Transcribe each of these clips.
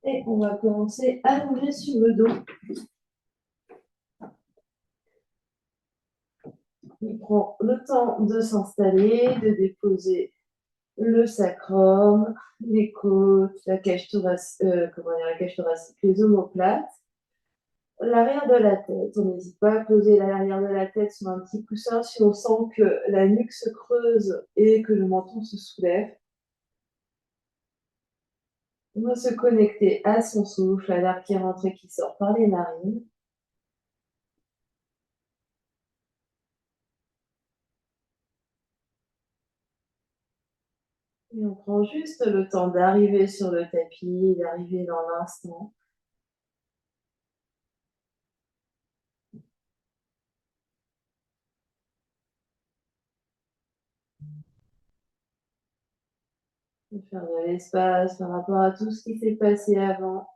Et on va commencer allongé sur le dos. Il prend le temps de s'installer, de déposer le sacrum, les côtes, la cage thoracique, les omoplates, l'arrière de la tête. On n'hésite pas à poser l'arrière de la tête sur un petit coussin si on sent que la nuque se creuse et que le menton se soulève. On va se connecter à son souffle, à l'air qui rentre et qui sort par les narines. Et on prend juste le temps d'arriver sur le tapis, d'arriver dans l'instant. De faire de l'espace par rapport à tout ce qui s'est passé avant.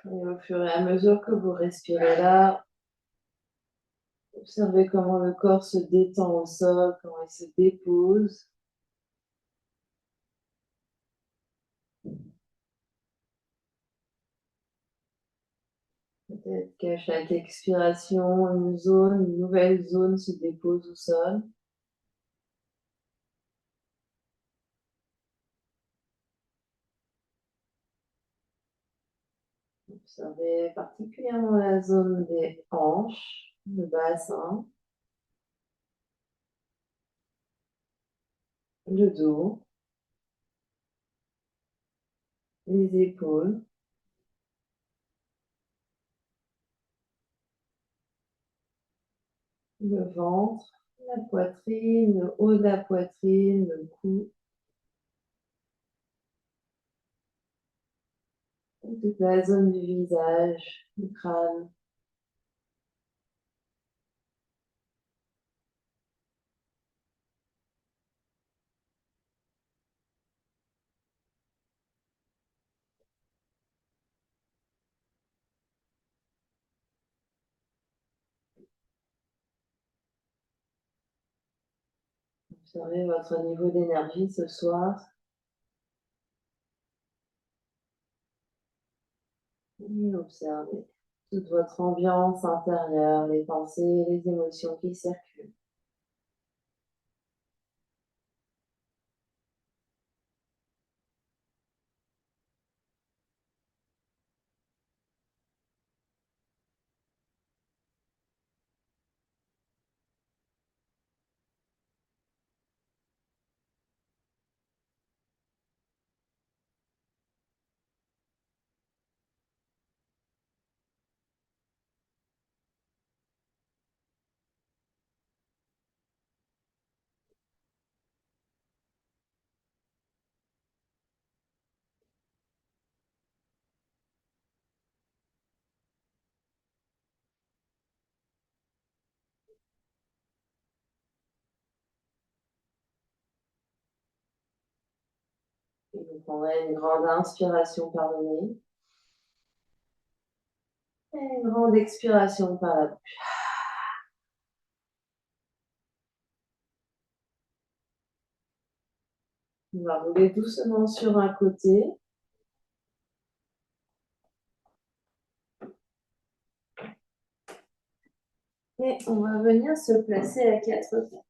Et au fur et à mesure que vous respirez là, observez comment le corps se détend au sol, comment il se dépose. Peut-être qu'à chaque expiration, une nouvelle zone se dépose au sol. Observez particulièrement la zone des hanches, le bassin, le dos, les épaules, le ventre, la poitrine, le haut de la poitrine, le cou, toute la zone du visage, du crâne. Observez votre niveau d'énergie ce soir. Et observez toute votre ambiance intérieure, les pensées, les émotions qui circulent. Et vous prendrez une grande inspiration par le nez et une grande expiration par la bouche. On va rouler doucement sur un côté. Et on va venir se placer à quatre pattes.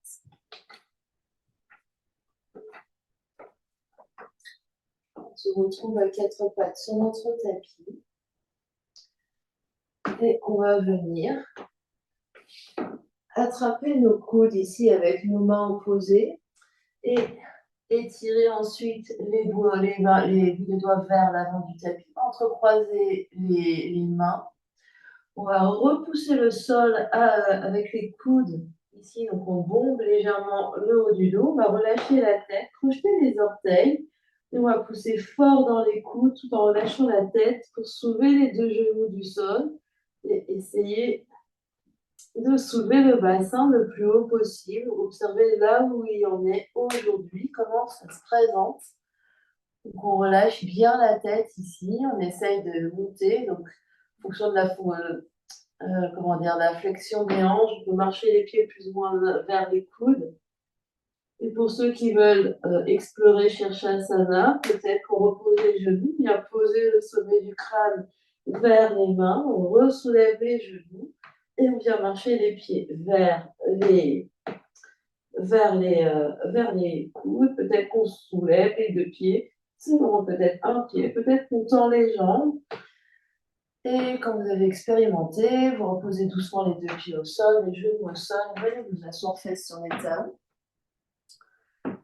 On se retrouve à quatre pattes sur notre tapis. Et on va venir attraper nos coudes ici avec nos mains opposées et étirer ensuite les bouts de doigts vers l'avant du tapis, entrecroiser les mains. On va repousser le sol avec les coudes ici, donc on bombe légèrement le haut du dos. On va relâcher la tête, projeter les orteils. Et on va pousser fort dans les coudes tout en relâchant la tête pour soulever les deux genoux du sol et essayer de soulever le bassin le plus haut possible. Observez là où il en est aujourd'hui, comment ça se présente. Donc on relâche bien la tête ici, on essaye de monter. Donc, en fonction de comment dire, la flexion des hanches, on peut marcher les pieds plus ou moins vers les coudes. Et pour ceux qui veulent explorer Shirshasana, peut-être qu'on repose les genoux, bien poser le sommet du crâne vers les mains, on ressoulève les genoux et on vient marcher les pieds vers les coudes. Peut-être qu'on soulève les deux pieds, sinon peut-être un pied, peut-être qu'on tend les jambes. Et quand vous avez expérimenté, vous reposez doucement les deux pieds au sol, les genoux au sol, venez vous asseoir fesses sur les tables.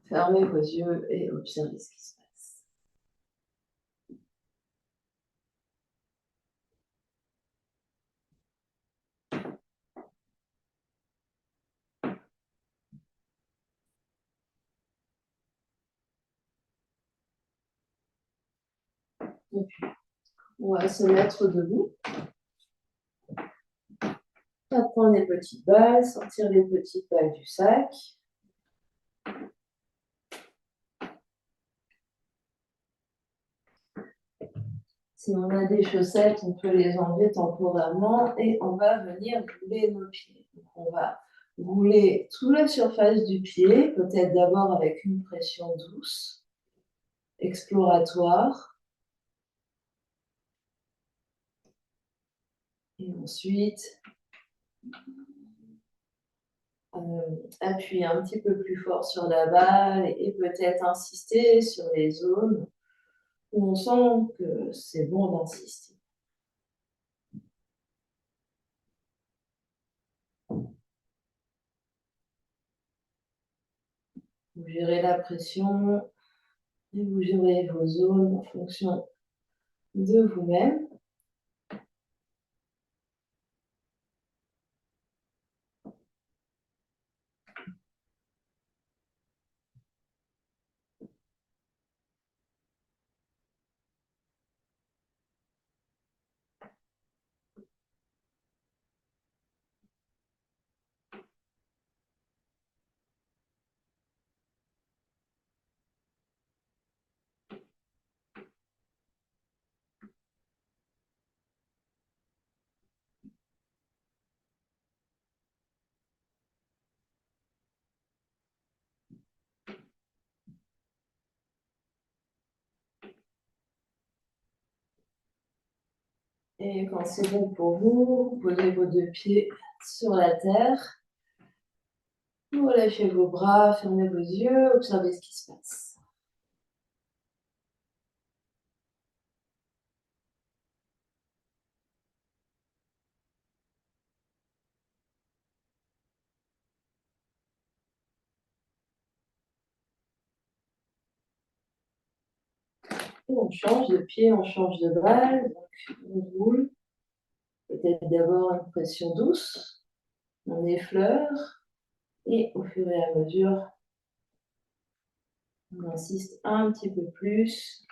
Fermez vos yeux et observez ce qui se passe. Et puis, on va se mettre debout. On va prendre les petites balles, sortir les petites balles du sac. Si on a des chaussettes, on peut les enlever temporairement et on va venir rouler nos pieds. Donc, on va rouler toute la surface du pied, peut-être d'abord avec une pression douce, exploratoire. Et ensuite, appuyer un petit peu plus fort sur la balle et peut-être insister sur les zones où on sent que c'est bon d'insister. Vous gérez la pression et vous gérez vos zones en fonction de vous-même. Et quand c'est bon pour vous, posez vos deux pieds sur la terre. Relâchez vos bras, fermez vos yeux, observez ce qui se passe. Et on change de pied, on change de balle. Donc on roule. Peut-être d'abord une pression douce. On effleure. Et au fur et à mesure, on insiste un petit peu plus.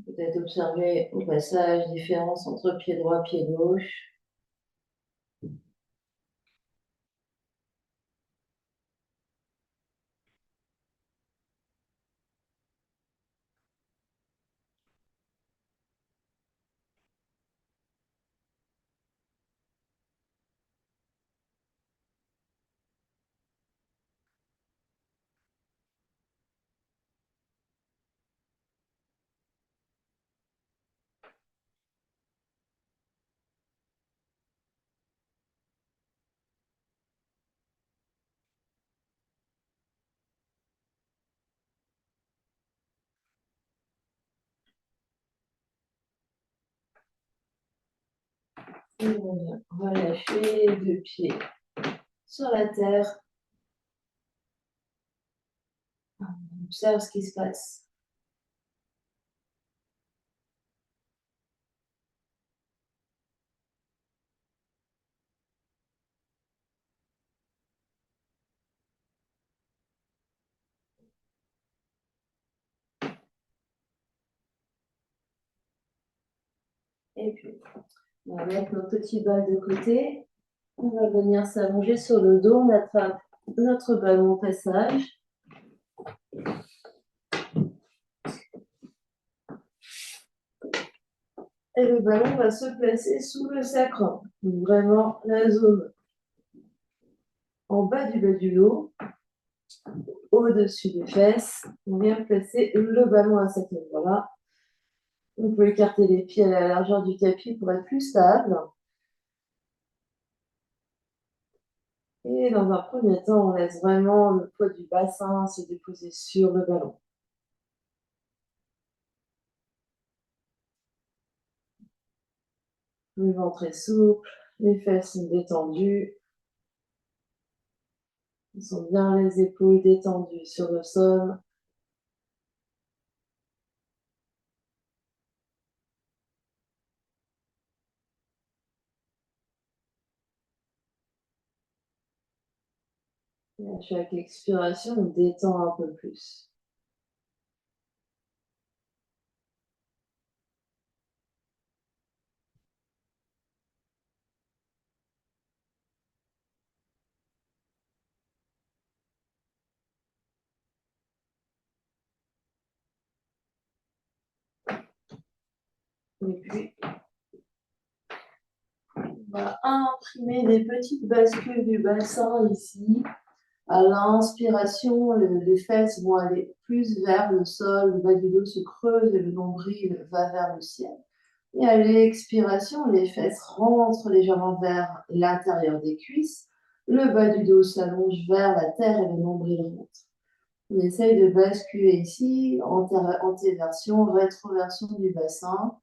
Peut-être observer au passage différence entre pied droit, pied gauche. Et on vient relâcher les deux pieds sur la terre. On observe ce qui se passe. Et puis, on va mettre nos petits balles de côté. On va venir s'allonger sur le dos. On attrape notre ballon au passage. Et le ballon va se placer sous le sacrum. Donc vraiment la zone en bas du dos, au-dessus des fesses. On vient placer le ballon à cet endroit-là. Vous pouvez écarter les pieds à la largeur du tapis pour être plus stable. Et dans un premier temps, on laisse vraiment le poids du bassin se déposer sur le ballon. Le ventre est souple, les fesses sont détendues. Ils sont bien les épaules détendues sur le sol. Et à chaque expiration, on détend un peu plus. Et puis, on va imprimer des petites bascules du bassin ici. À l'inspiration, les fesses vont aller plus vers le sol, le bas du dos se creuse et le nombril va vers le ciel. Et à l'expiration, les fesses rentrent légèrement vers l'intérieur des cuisses, le bas du dos s'allonge vers la terre et le nombril rentre. On essaye de basculer ici, antéversion, rétroversion du bassin.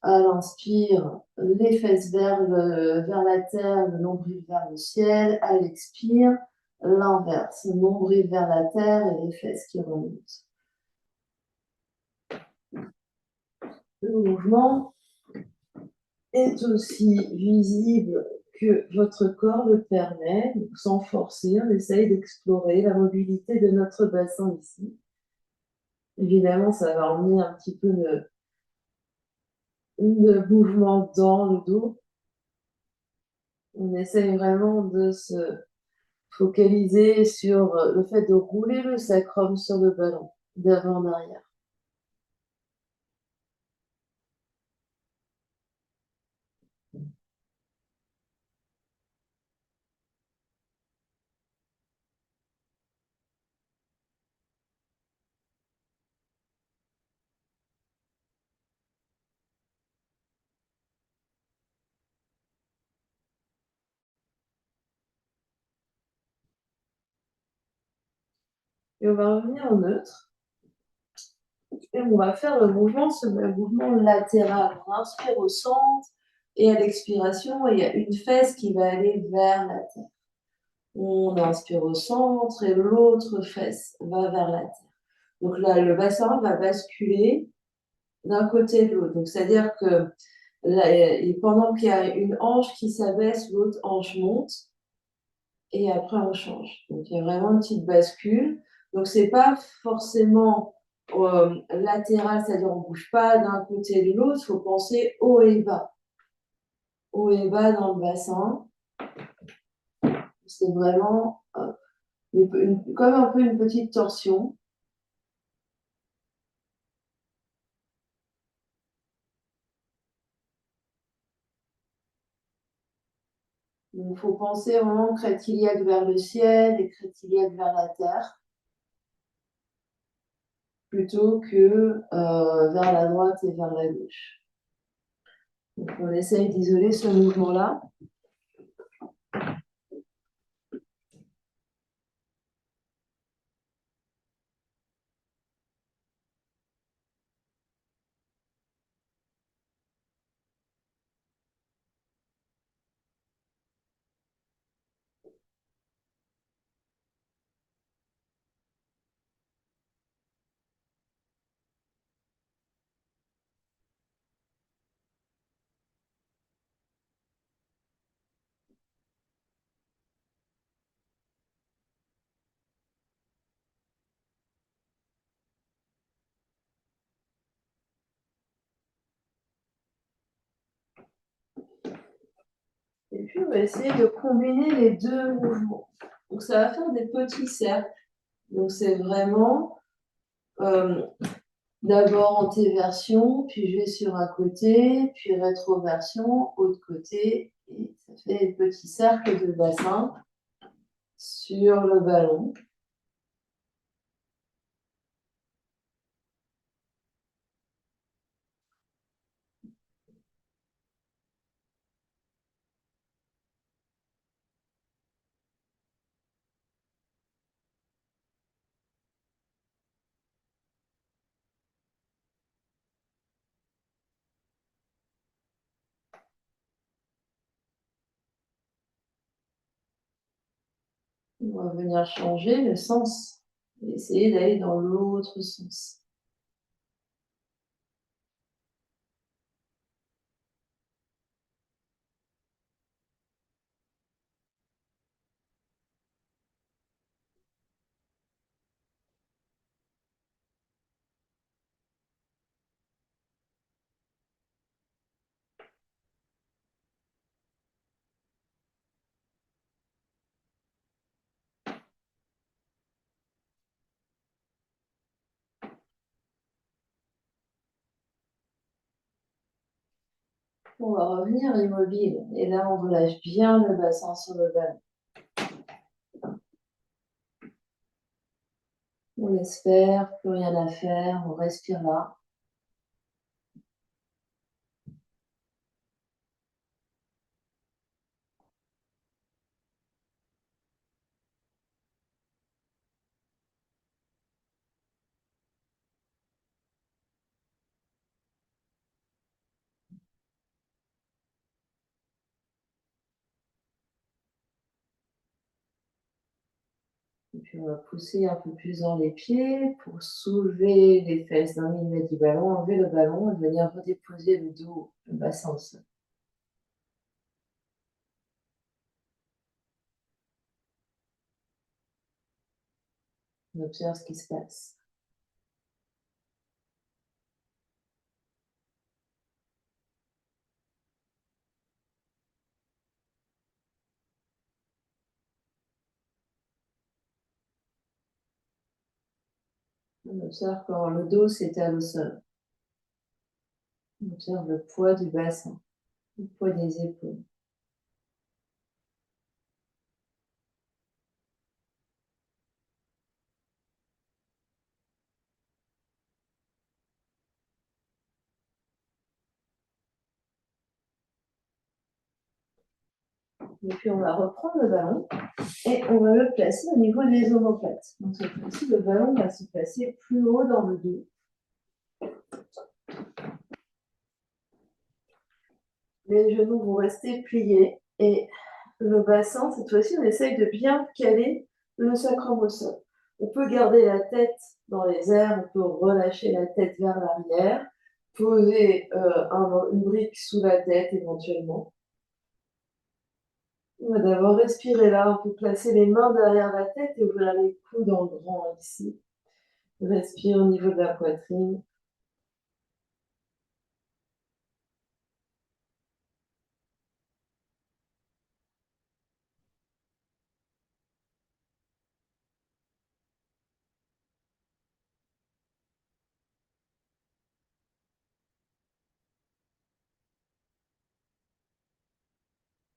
À l'inspire, les fesses vers la terre, le nombril vers le ciel. À l'expire, l'inverse, le nombril vers la terre et les fesses qui remontent. Le mouvement est aussi visible que votre corps le permet, donc sans forcer, on essaye d'explorer la mobilité de notre bassin ici. Évidemment, ça va emmener un petit peu de mouvement dans le dos. On essaye vraiment de se focaliser sur le fait de rouler le sacrum sur le ballon, d'avant en arrière. Et on va revenir au neutre. Et on va faire le mouvement, mouvement latéral. On inspire au centre et à l'expiration, il y a une fesse qui va aller vers la terre. On inspire au centre et l'autre fesse va vers la terre. Donc là, le bassin va basculer d'un côté de l'autre. Donc c'est-à-dire que là, et pendant qu'il y a une hanche qui s'abaisse, l'autre hanche monte et après on change. Donc il y a vraiment une petite bascule. Donc c'est pas forcément latéral, c'est-à-dire on bouge pas d'un côté de l'autre, il faut penser haut et bas. Haut et bas dans le bassin. C'est vraiment comme un peu une petite torsion. Il faut penser vraiment crête iliaque vers le ciel et crête iliaque vers la terre, plutôt que vers la droite et vers la gauche. Donc on essaye d'isoler ce mouvement-là. Et puis, on va essayer de combiner les deux mouvements. Donc, ça va faire des petits cercles. Donc, c'est vraiment d'abord antéversion, puis je vais sur un côté, puis rétroversion, autre côté. Et ça fait des petits cercles de bassin sur le ballon. On va venir changer le sens et essayer d'aller dans l'autre sens. On va revenir immobile et là on relâche bien le bassin sur le ballon. On laisse faire, plus rien à faire, on respire là. Et puis on va pousser un peu plus dans les pieds pour soulever les fesses d'un millimètre du ballon, enlever le ballon et venir redéposer le dos, le bassin au sol. On observe ce qui se passe. On observe quand le dos s'étale au sol. On observe le poids du bassin, le poids des épaules. Et puis on va reprendre le ballon et on va le placer au niveau des omoplates. Donc cette fois-ci, le ballon va se placer plus haut dans le dos. Les genoux vont rester pliés et le bassin, cette fois-ci, on essaye de bien caler le sacrum au sol. On peut garder la tête dans les airs, on peut relâcher la tête vers l'arrière, poser une brique sous la tête éventuellement. On va d'abord respirer là, on peut placer les mains derrière la tête et ouvrir les coudes en grand ici. Respire au niveau de la poitrine.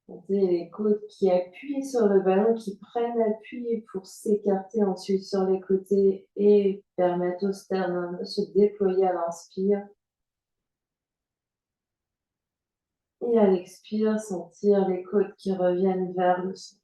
Sentez les côtes qui appuient sur le ballon, qui prennent appui pour s'écarter ensuite sur les côtés et permettre au sternum de se déployer à l'inspire. Et à l'expire, sentir les côtes qui reviennent vers le centre.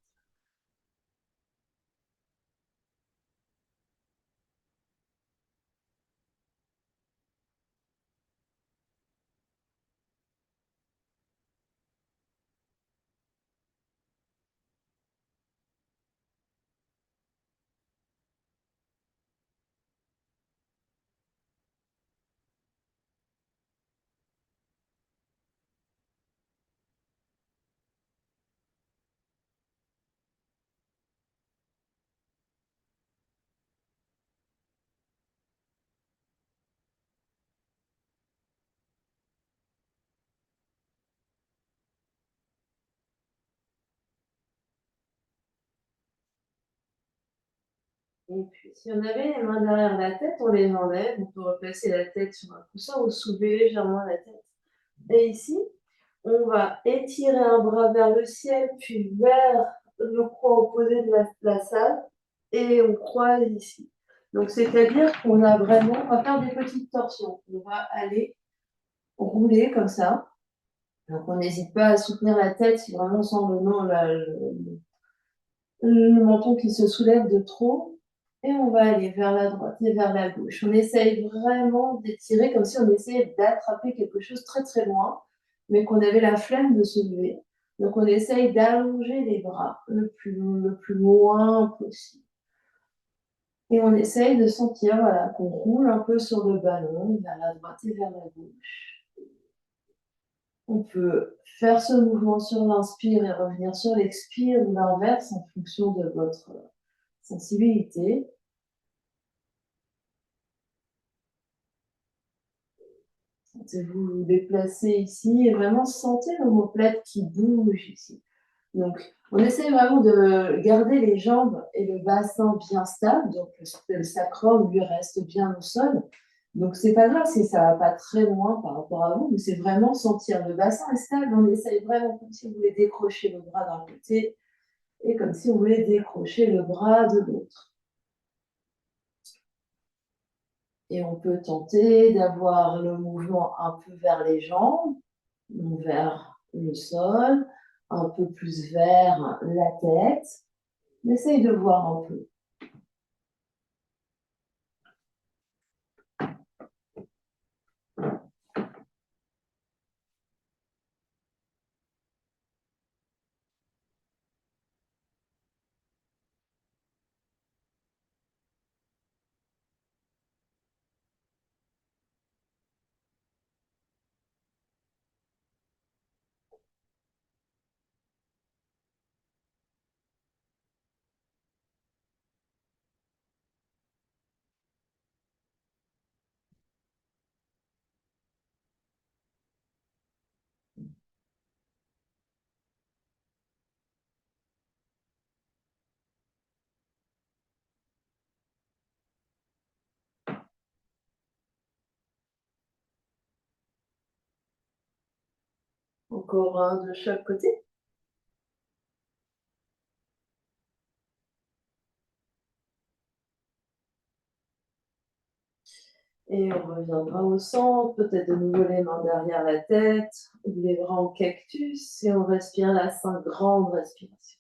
Et puis, si on avait les mains derrière la tête, on les enlève. On peut replacer la tête sur un coussin ou soulever légèrement la tête. Et ici, on va étirer un bras vers le ciel, puis vers le coin opposé de la salle, et on croise ici. Donc, c'est-à-dire qu'on a vraiment, on va faire des petites torsions. On va aller rouler comme ça. Donc, on n'hésite pas à soutenir la tête si vraiment on sent le menton qui se soulève de trop. Et on va aller vers la droite et vers la gauche. On essaye vraiment d'étirer comme si on essayait d'attraper quelque chose très très loin, mais qu'on avait la flemme de se lever. Donc on essaye d'allonger les bras le plus loin possible. Et on essaye de sentir voilà, qu'on roule un peu sur le ballon, vers la droite et vers la gauche. On peut faire ce mouvement sur l'inspire et revenir sur l'expire ou l'inverse en fonction de votre sensibilité. Vous vous déplacez ici et vraiment sentez l'omoplate qui bouge ici. Donc, on essaie vraiment de garder les jambes et le bassin bien stables. Donc, le sacrum lui reste bien au sol. Donc, c'est pas grave si ça va pas très loin par rapport à vous, mais c'est vraiment sentir le bassin est stable. On essaye vraiment comme si vous voulez décrocher le bras d'un côté et comme si vous voulez décrocher le bras de l'autre. Et on peut tenter d'avoir le mouvement un peu vers les jambes, vers le sol, un peu plus vers la tête. On essaye de voir un peu. Encore un de chaque côté. Et on reviendra au centre, peut-être de nouveau les mains derrière la tête, ou les bras en cactus, et on respire la 5 grandes respirations.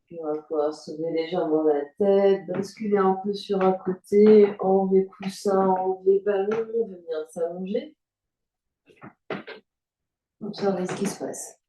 Puis on va pouvoir soulever les jambes dans la tête, basculer un peu sur un côté, enlever coussin, enlever ballon, venir s'allonger. Observez ce qui se passe.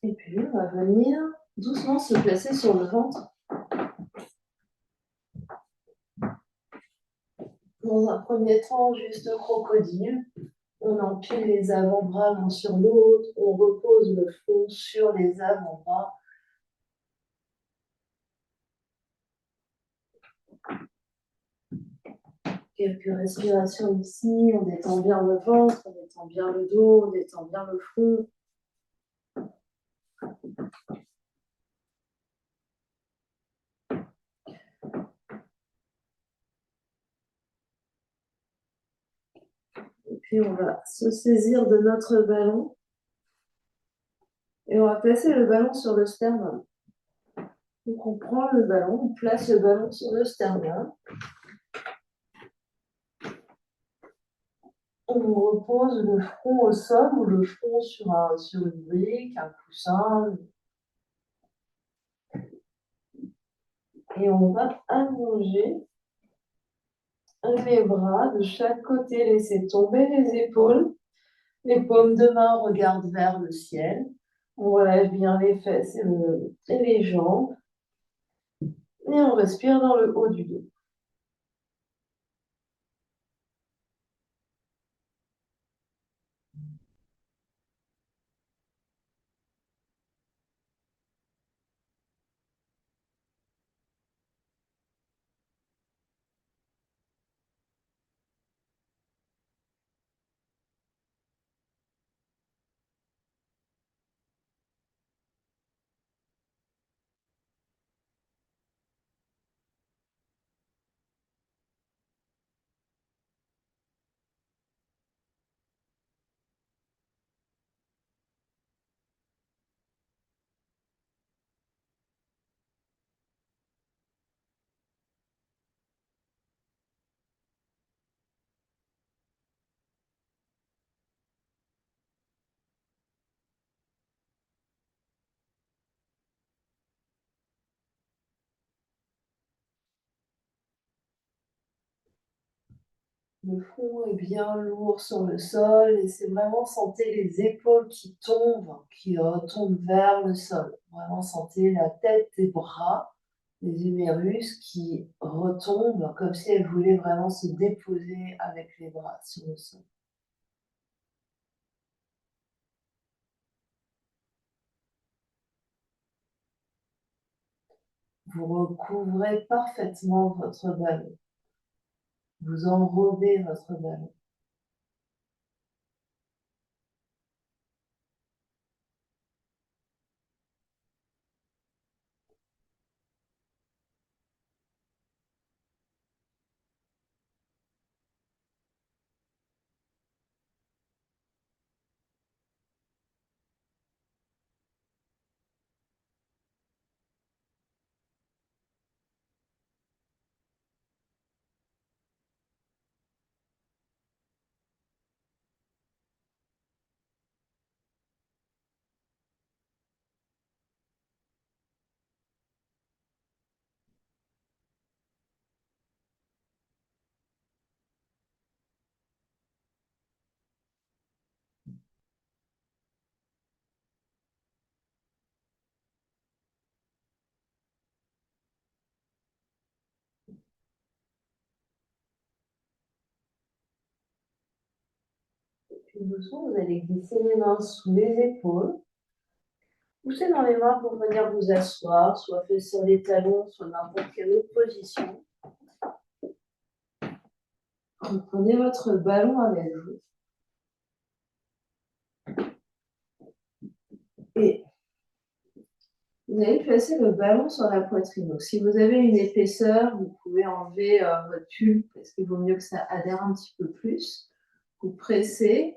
Et puis, on va venir doucement se placer sur le ventre. Dans un premier temps, juste crocodile. On empile les avant-bras l'un sur l'autre, on repose le front sur les avant-bras. Quelques respirations ici, on détend bien le ventre, on détend bien le dos, on détend bien le front. Et puis on va se saisir de notre ballon et on va placer le ballon sur le sternum. Donc on prend le ballon, on place le ballon sur le sternum. On repose le front au sol ou le front sur une brique, un coussin. Et on va allonger les bras de chaque côté, laisser tomber les épaules. Les paumes de main regardent vers le ciel. On relève bien les fesses et les jambes. Et on respire dans le haut du dos. Le front est bien lourd sur le sol et c'est vraiment sentez les épaules qui tombent vers le sol. Vraiment sentez la tête des bras, les humérus qui retombent comme si elles voulaient vraiment se déposer avec les bras sur le sol. Vous recouvrez parfaitement votre ballon. Vous enrobez votre ballon. Puis doucement, vous allez glisser les mains sous les épaules. Poussez dans les mains pour venir vous asseoir, soit fait sur les talons, soit n'importe quelle autre position. Prenez votre ballon avec vous. Et vous allez placer le ballon sur la poitrine. Donc, si vous avez une épaisseur, vous pouvez enlever votre pull parce qu'il vaut mieux que ça adhère un petit peu plus. Vous pressez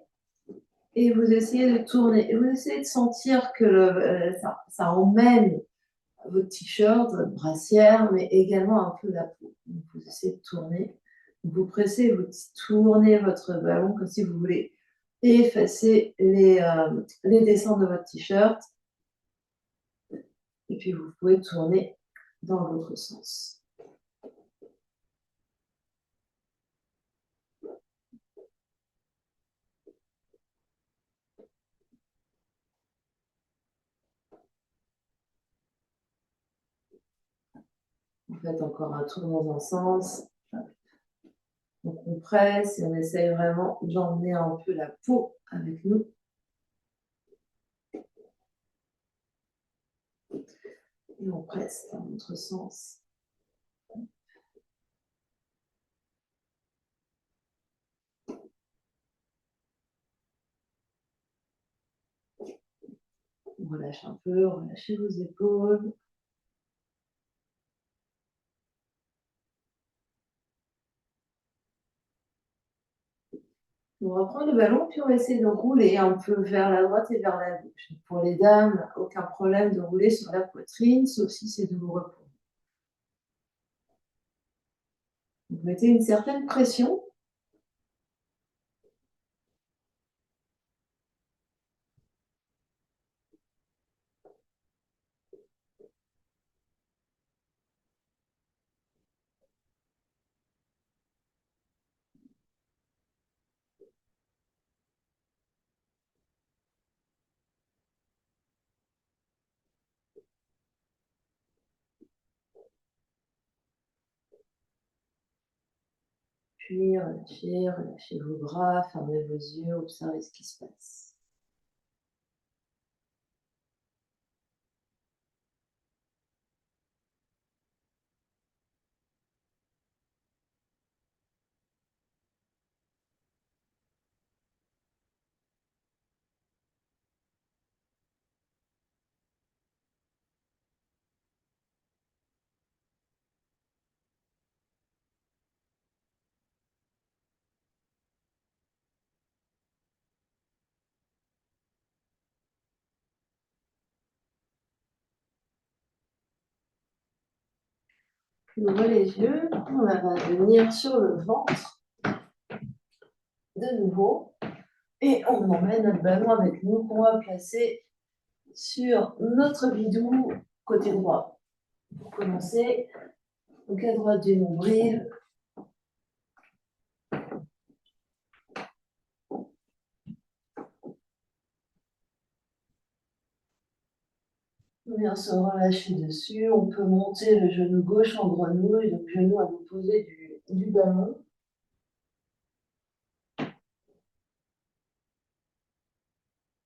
et vous essayez de tourner. Et vous essayez de sentir que ça emmène votre t-shirt, votre brassière, mais également un peu la peau. Donc, vous essayez de tourner. Vous pressez, vous tournez votre ballon comme si vous voulez effacer les dessins de votre t-shirt. Et puis, vous pouvez tourner dans l'autre sens. Vous faites encore un tour dans un sens. Donc on presse et on essaye vraiment d'emmener un peu la peau avec nous. Et on presse dans l'autre sens. On relâche un peu, relâchez vos épaules. On reprend le ballon, puis on va essayer de rouler un peu vers la droite et vers la gauche. Pour les dames, aucun problème de rouler sur la poitrine, sauf si c'est douloureux pour vous. Vous mettez une certaine pression. Puis relâchez, relâchez vos bras, fermez vos yeux, observez ce qui se passe. Puis ouvrez les yeux, on va venir sur le ventre de nouveau et on emmène notre ballon avec nous qu'on va placer sur notre bidou côté droit. Pour commencer, donc à droite du nombril. On vient se relâcher dessus. On peut monter le genou gauche en grenouille, donc genou à l'opposé du ballon.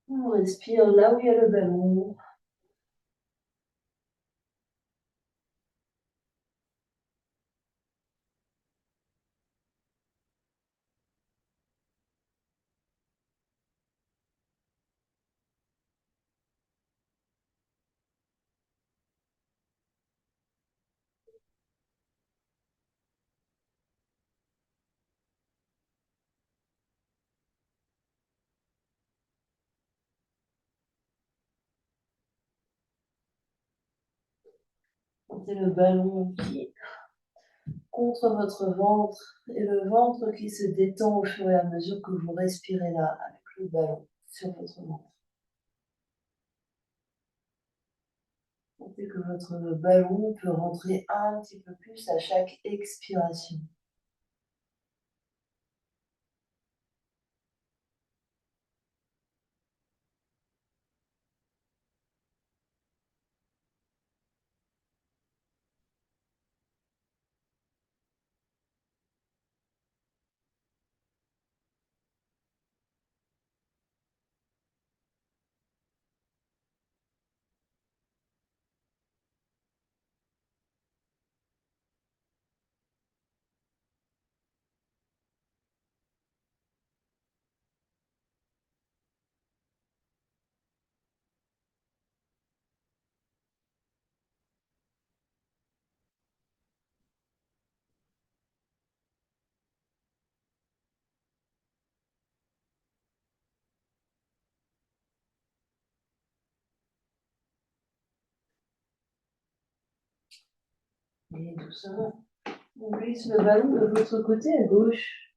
On respire là où il y a le ballon. Sentez le ballon qui contre votre ventre et le ventre qui se détend au fur et à mesure que vous respirez là avec le ballon sur votre ventre. Sentez que votre ballon peut rentrer un petit peu plus à chaque expiration. Et doucement, on glisse le ballon de votre côté à gauche.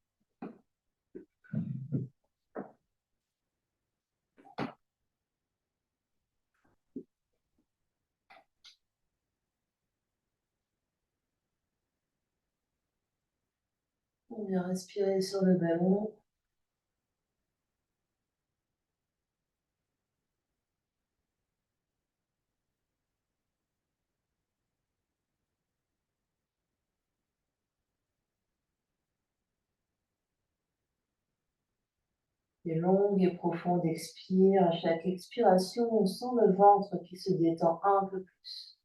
On vient respirer sur le ballon. Des longues et profondes expires. À chaque expiration, on sent le ventre qui se détend un peu plus.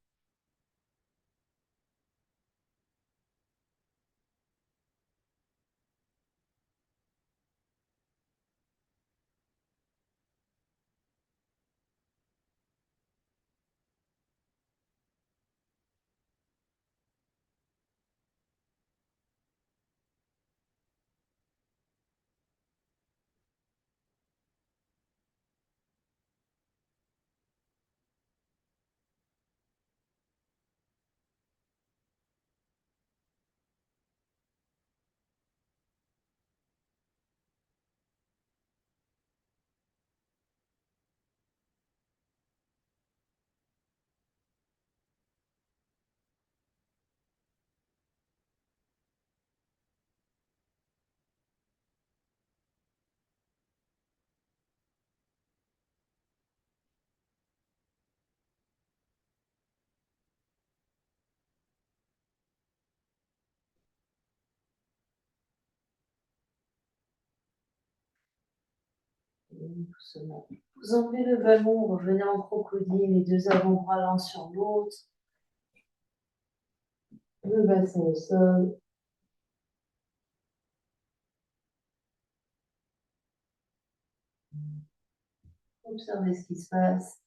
Et doucement. Vous enlevez le ballon, revenez en crocodile, les deux avant-bras l'un sur l'autre. Le bassin au sol. Observez ce qui se passe.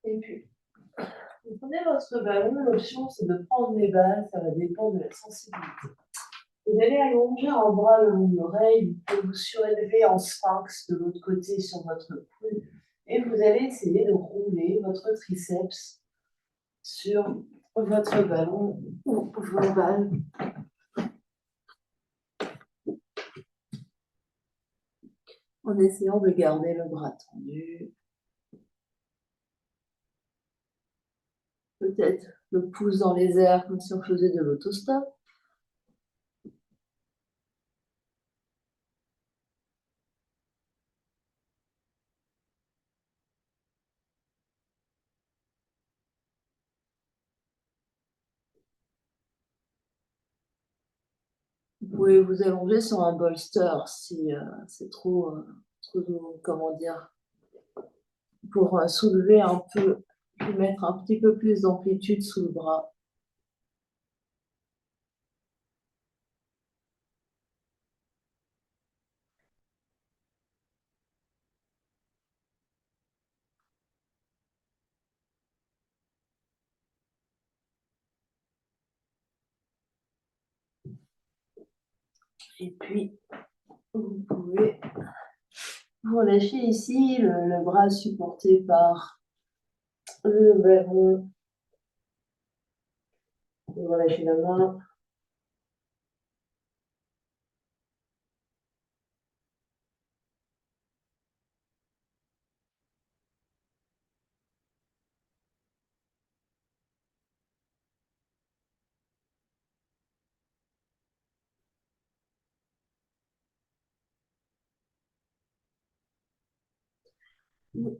Et puis, vous prenez votre ballon. L'option, c'est de prendre les balles. Ça va dépendre de la sensibilité. Vous allez allonger un bras le long de l'oreille. Vous pouvez vous surélever en sphinx de l'autre côté sur votre coude. Et vous allez essayer de rouler votre triceps sur votre ballon ou vos balles en essayant de garder le bras tendu. Peut-être le pouce dans les airs comme si on faisait de l'autostop. Vous pouvez vous allonger sur un bolster si c'est trop, comment dire, pour soulever un peu, puis mettre un petit peu plus d'amplitude sous le bras. Et puis, vous pouvez vous relâcher ici, le bras supporté par le ballon. Vous relâchez la main.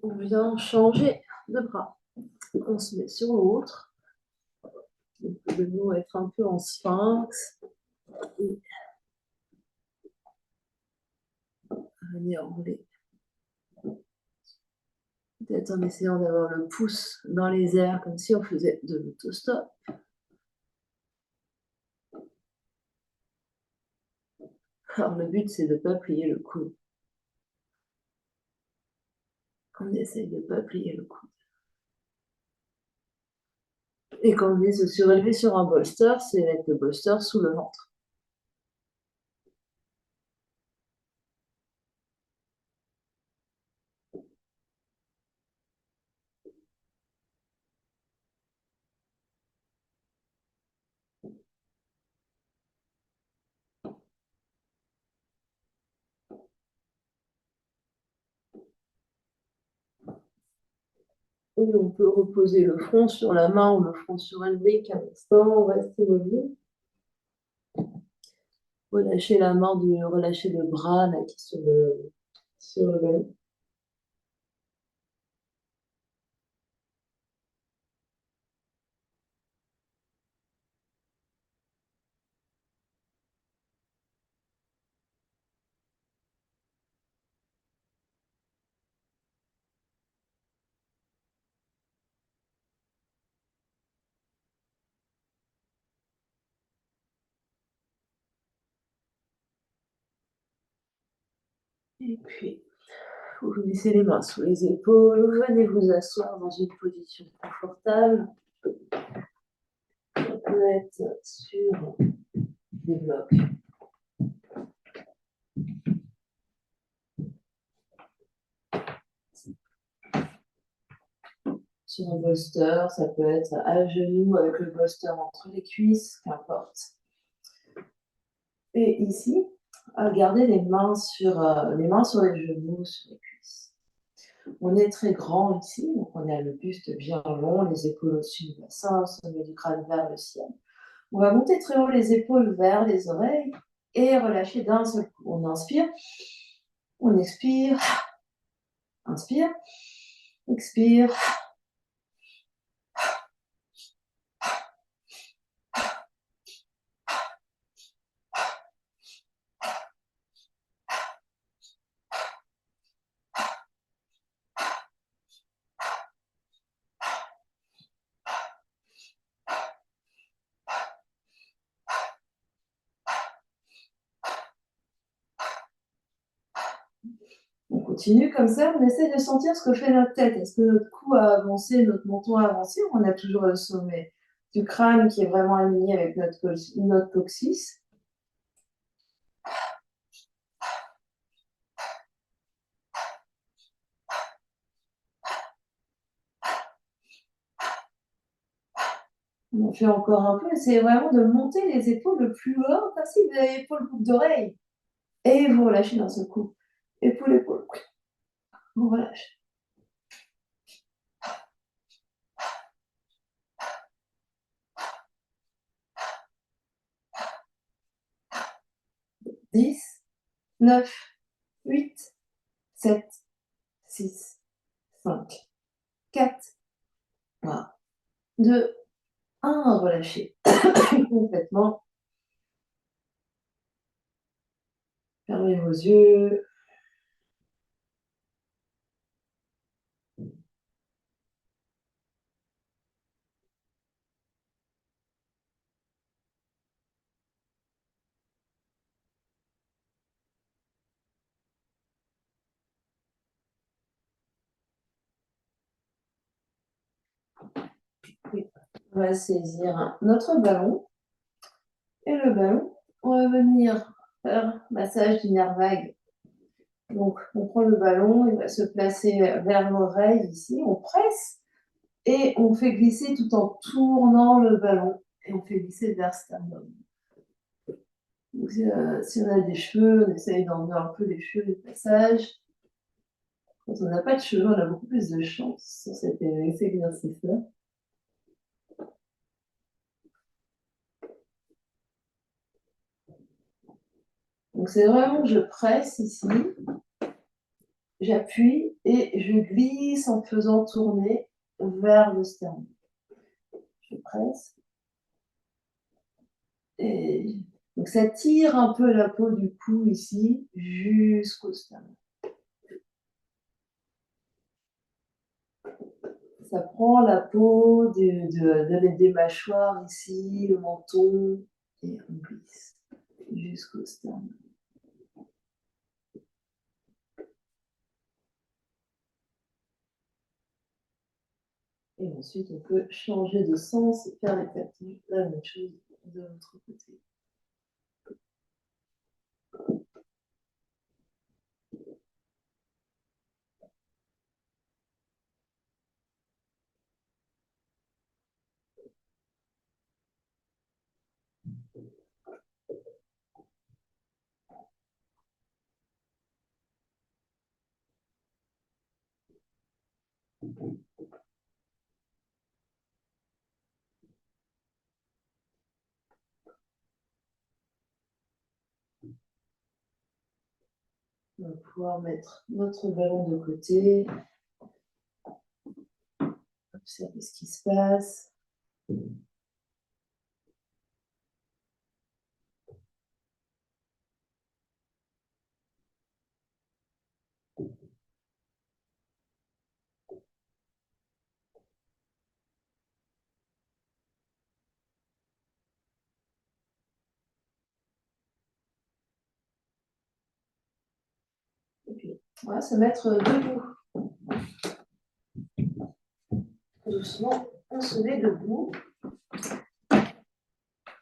On vient changer de bras. On se met sur l'autre. On peut de nouveau être un peu en sphinx et venir rouler. Peut-être en essayant d'avoir le pouce dans les airs comme si on faisait de l'autostop. Alors le but c'est de ne pas plier le coude. On essaye de ne pas plier le coude. Et quand on dit se surélever sur un bolster, c'est mettre le bolster sous le ventre. Et on peut reposer le front sur la main ou le front sur une brique un instant, on reste immobile. Relâchez la main, relâchez le bras là, qui est sur le ballon. Et puis, vous laissez les mains sous les épaules, vous venez vous asseoir dans une position confortable. Ça peut être sur des blocs. Sur un bolster, ça peut être à genoux avec le bolster entre les cuisses, qu'importe. Et ici, gardez les mains sur les genoux, sur les cuisses. On est très grand ici, donc on a le buste bien long, les épaules au-dessus du bassin, le sommet du crâne vers le ciel. On va monter très haut les épaules vers les oreilles et relâcher d'un seul coup. On inspire, on expire, inspire, expire. On continue comme ça, on essaie de sentir ce que fait notre tête. Est-ce que notre cou a avancé, notre menton a avancé, ou on a toujours le sommet du crâne qui est vraiment aligné avec notre coccyx. On fait encore un peu, essayez vraiment de monter les épaules le plus haut possible, les épaules boucles d'oreille. Et vous relâchez d'un seul coup. Épaule, épaule. On relâche. 10, 9, 8, 7, 6, 5, 4, 3, 2, 1. Relâchez complètement. Fermez vos yeux. On va saisir notre ballon. Et le ballon, on va venir faire massage du nerf vague. Donc, on prend le ballon, il va se placer vers l'oreille ici, on presse et on fait glisser tout en tournant le ballon et on fait glisser vers sternum. Donc, si on a des cheveux, on essaye d'emmener un peu les cheveux du passage. Quand on n'a pas de cheveux, on a beaucoup plus de chance sur cet exercice-là. Donc, c'est vraiment que je presse ici, j'appuie et je glisse en faisant tourner vers le sternum. Je presse. Et donc ça tire un peu la peau du cou ici jusqu'au sternum. Ça prend la peau des mâchoires ici, le menton, et on glisse jusqu'au sternum. Et ensuite, on peut changer de sens et faire la même chose de l'autre côté. pouvoir mettre notre ballon de côté. Observer ce qui se passe. Et puis, on va se mettre debout. Doucement, on se met debout.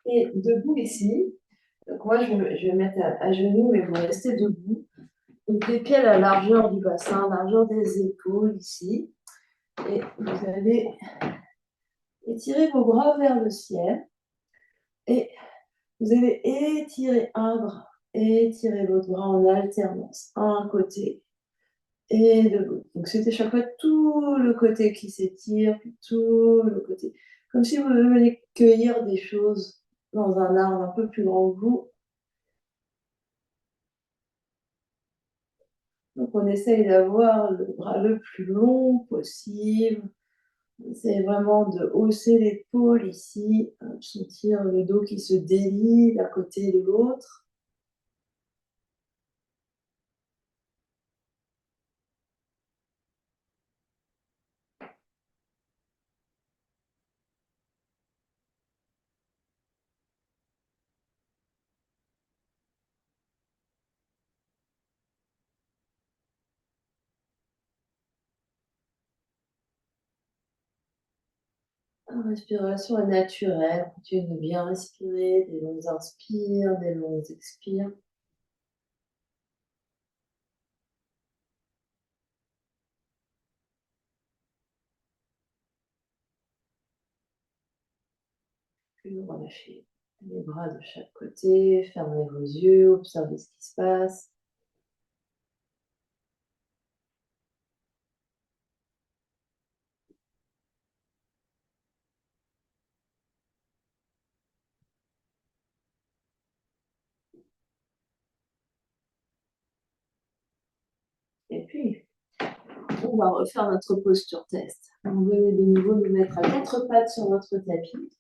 Et debout ici, donc moi je vais mettre à genoux, mais vous restez debout. Donc les pieds à la largeur du bassin, largeur des épaules ici. Et vous allez étirer vos bras vers le ciel. Et vous allez étirer un bras, étirer l'autre bras en alternance. Un côté et de l'autre. Donc c'était chaque fois tout le côté qui s'étire, puis tout le côté. Comme si vous veniez cueillir des choses dans un arbre un peu plus grand que vous. Donc on essaye d'avoir le bras le plus long possible. On essaye vraiment de hausser l'épaule ici, sentir le dos qui se délie d'un côté et de l'autre. La respiration est naturelle. Continuez de bien respirer, des longs inspires, des longs expires. Puis relâchez les bras de chaque côté, fermez vos yeux, observez ce qui se passe. Et puis, on va refaire notre posture test. On va de nouveau nous mettre à quatre pattes sur notre tapis.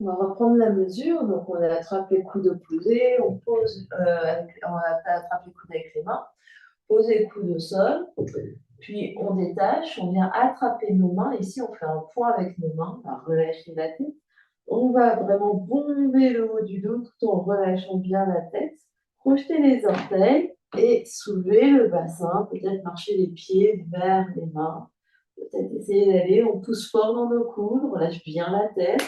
On va reprendre la mesure. Donc, on attrape les coudes opposés, on pose, on attrape les coudes avec les mains, pose les coudes au sol, puis on détache, on vient attraper nos mains. Ici, on fait un point avec nos mains, on va relâcher la tête. On va vraiment bomber le haut du dos tout en relâchant bien la tête. Projeter les orteils et soulever le bassin, peut-être marcher les pieds vers les mains. Peut-être essayer d'aller, on pousse fort dans nos coudes, on relâche bien la tête.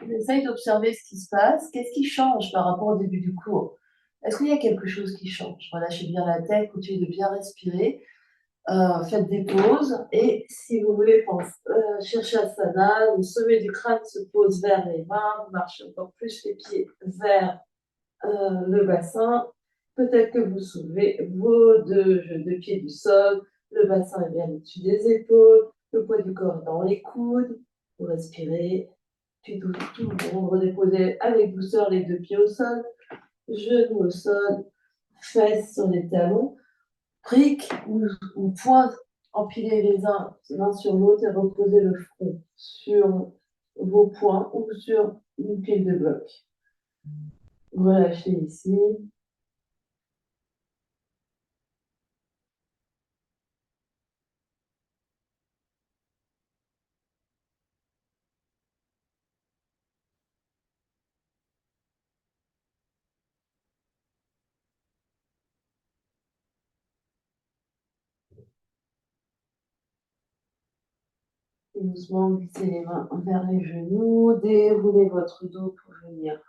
On essaye d'observer ce qui se passe. Qu'est-ce qui change par rapport au début du cours? Est-ce qu'il y a quelque chose qui change? Relâchez bien la tête, continuez de bien respirer. Faites des pauses. Et si vous voulez chercher Asana, le sommet du crâne se pose vers les mains. Vous marchez encore plus les pieds vers le bassin. Peut-être que vous soulevez vos deux pieds du sol. Le bassin est bien au-dessus des épaules. Le poids du corps est dans les coudes. Vous respirez. Puis tout le monde redéposez avec douceur les deux pieds au sol, genoux au sol, fesses sur les talons, briques ou points empilés les uns l'un sur l'autre et reposez le front sur vos poings ou sur une pile de blocs. Relâchez ici. Et doucement, glissez les mains vers les genoux, déroulez votre dos pour venir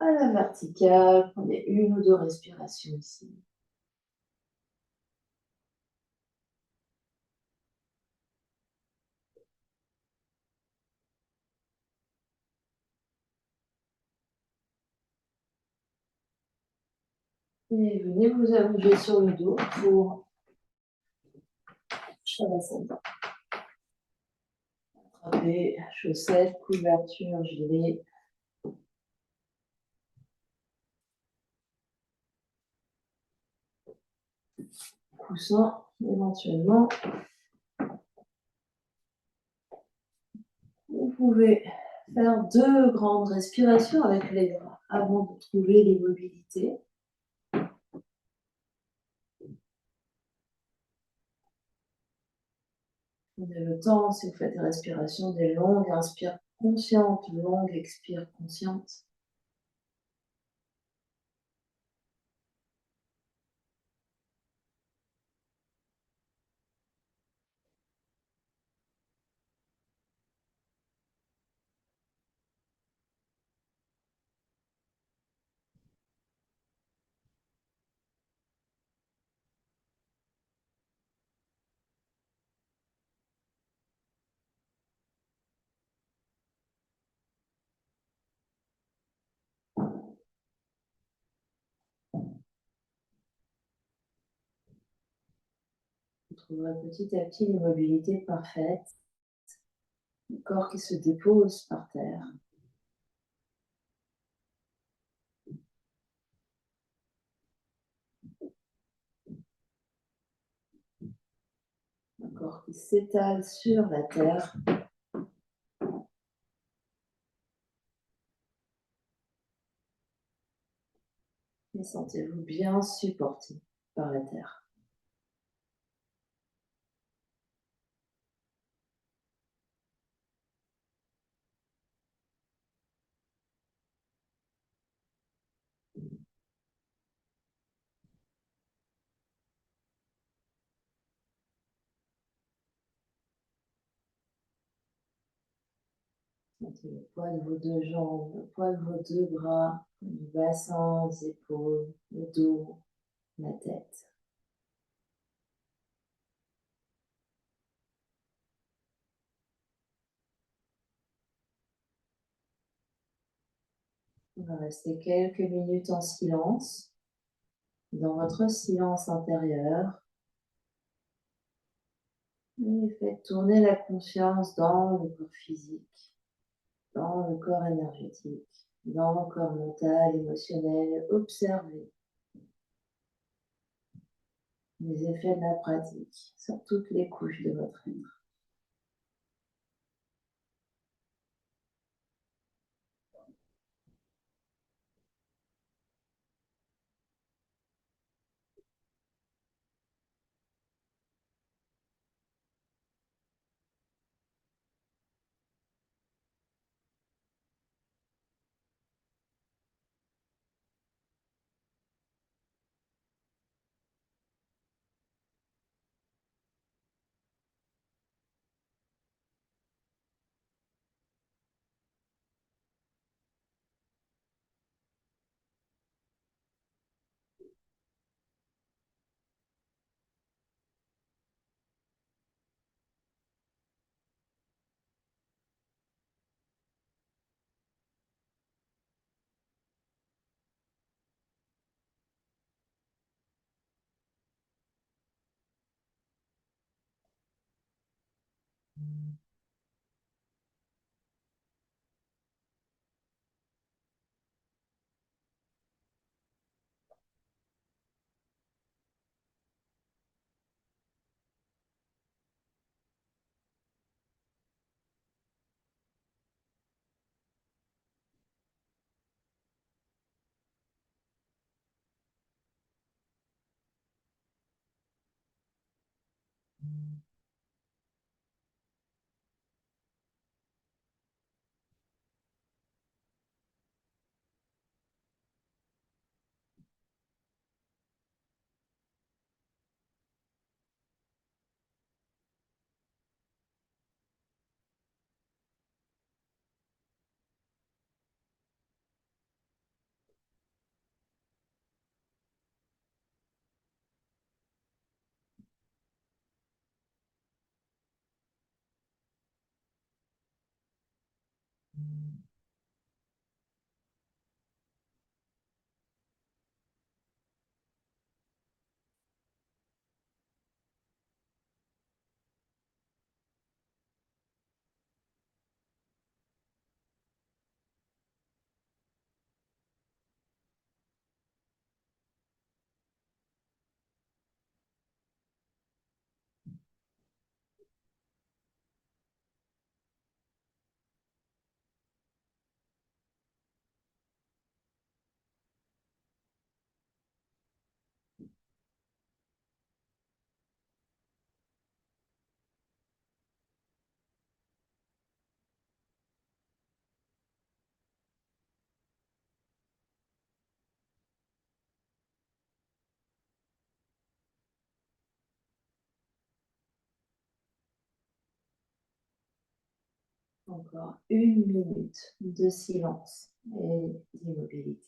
à la verticale. Prenez une ou deux respirations ici. Et venez vous allonger sur le dos pour Shavasana. Attrapez chaussettes, couverture, gilet. coussin éventuellement. Vous pouvez faire 2 grandes respirations avec les bras avant de trouver l'immobilité. Prenez le temps, si vous faites des respirations, des longues, inspire consciente, longue, expire consciente. Vous trouverez petit à petit l'immobilité parfaite, le corps qui se dépose par terre. Un corps qui s'étale sur la terre. Et sentez-vous bien supporté par la terre. Sentez le poids de vos 2 jambes, le poids de vos 2 bras, le bassin, les épaules, le dos, la tête. On va rester quelques minutes en silence, dans votre silence intérieur. Et faites tourner la conscience dans le corps physique, dans le corps énergétique, dans le corps mental, émotionnel. Observez les effets de la pratique sur toutes les couches de votre être. Encore 1 minute de silence et d'immobilité.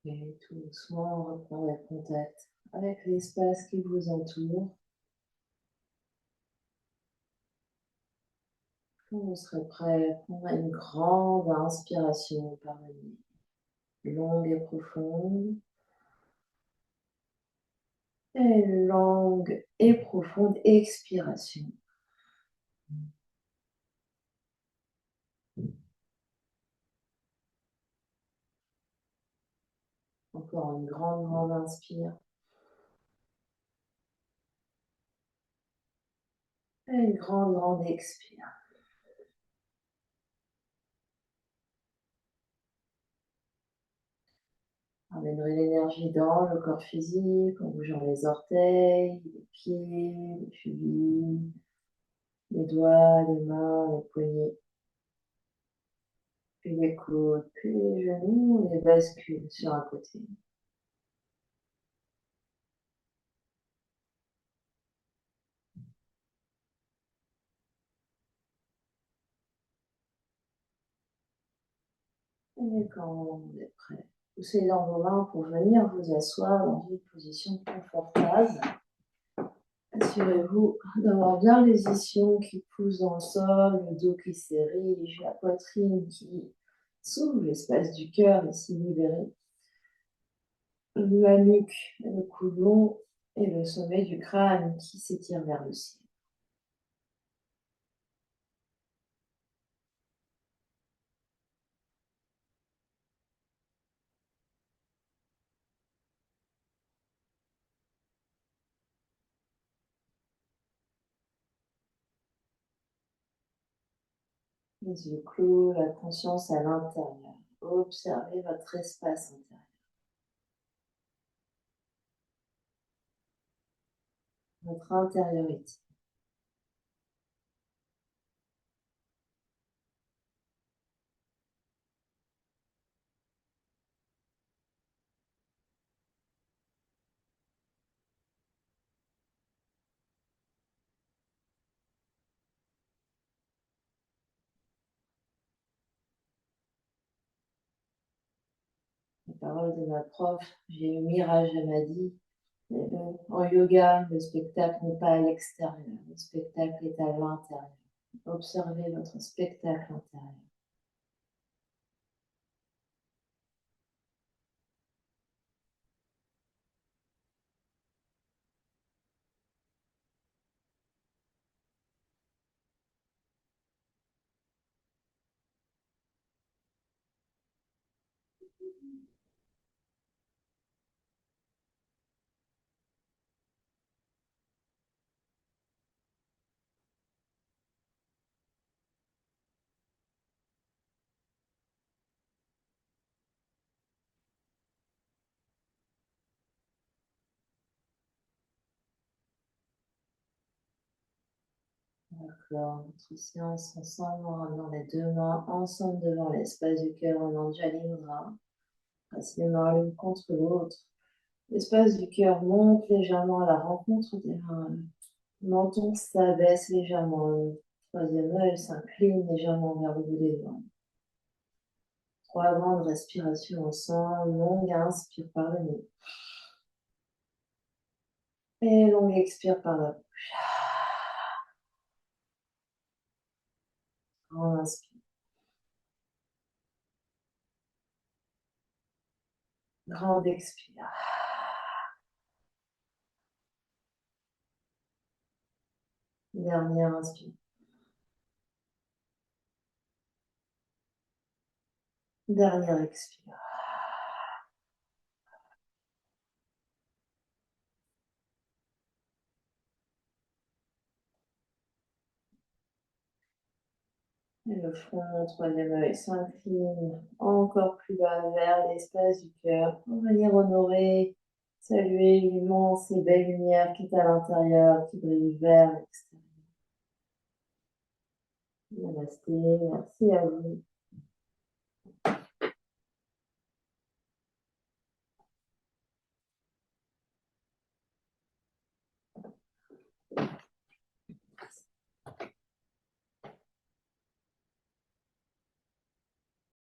Et tout doucement, reprendre contact avec l'espace qui vous entoure. Quand vous serez prêt, prendrez une grande inspiration par le nez, longue et profonde, et une longue et profonde expiration. Encore une grande inspire. Et une grande expire. Amènerez l'énergie dans le corps physique en bougeant les orteils, les pieds, les chevilles, les doigts, les mains, les poignets, puis les coudes, puis les genoux, les bascules sur un côté. Et quand vous êtes prêt, poussez dans vos mains pour venir vous asseoir dans une position confortable. Assurez-vous d'avoir bien les ischions qui poussent dans le sol, le dos qui s'érige, la poitrine qui s'ouvre, l'espace du cœur ici libéré, la nuque, le cou long et le sommet du crâne qui s'étire vers le ciel. Les yeux clos, la conscience à l'intérieur. Observez votre espace intérieur, votre intériorité. La parole de ma prof, j'ai eu Mira Jamadi. En yoga, le spectacle n'est pas à l'extérieur, le spectacle est à l'intérieur. Observez votre spectacle intérieur. D'accord, notre séance ensemble en ramenant les deux mains ensemble devant l'espace du cœur en Anjali Mudra. Passez les mains l'une contre l'autre. L'espace du cœur monte légèrement à la rencontre des mains. Le menton s'abaisse légèrement. Le troisième œil s'incline légèrement vers le bout des doigts. 3 grandes respirations ensemble. Longue inspire par le nez. Et longue expire par la bouche. Grand inspire. Grande expire. Dernière inspire. Dernière expire. Et le front, troisième œil s'incline encore plus bas vers l'espace du cœur pour venir honorer, saluer l'immense et belle lumière qui est à l'intérieur, qui brille vers l'extérieur. Namasté, merci à vous.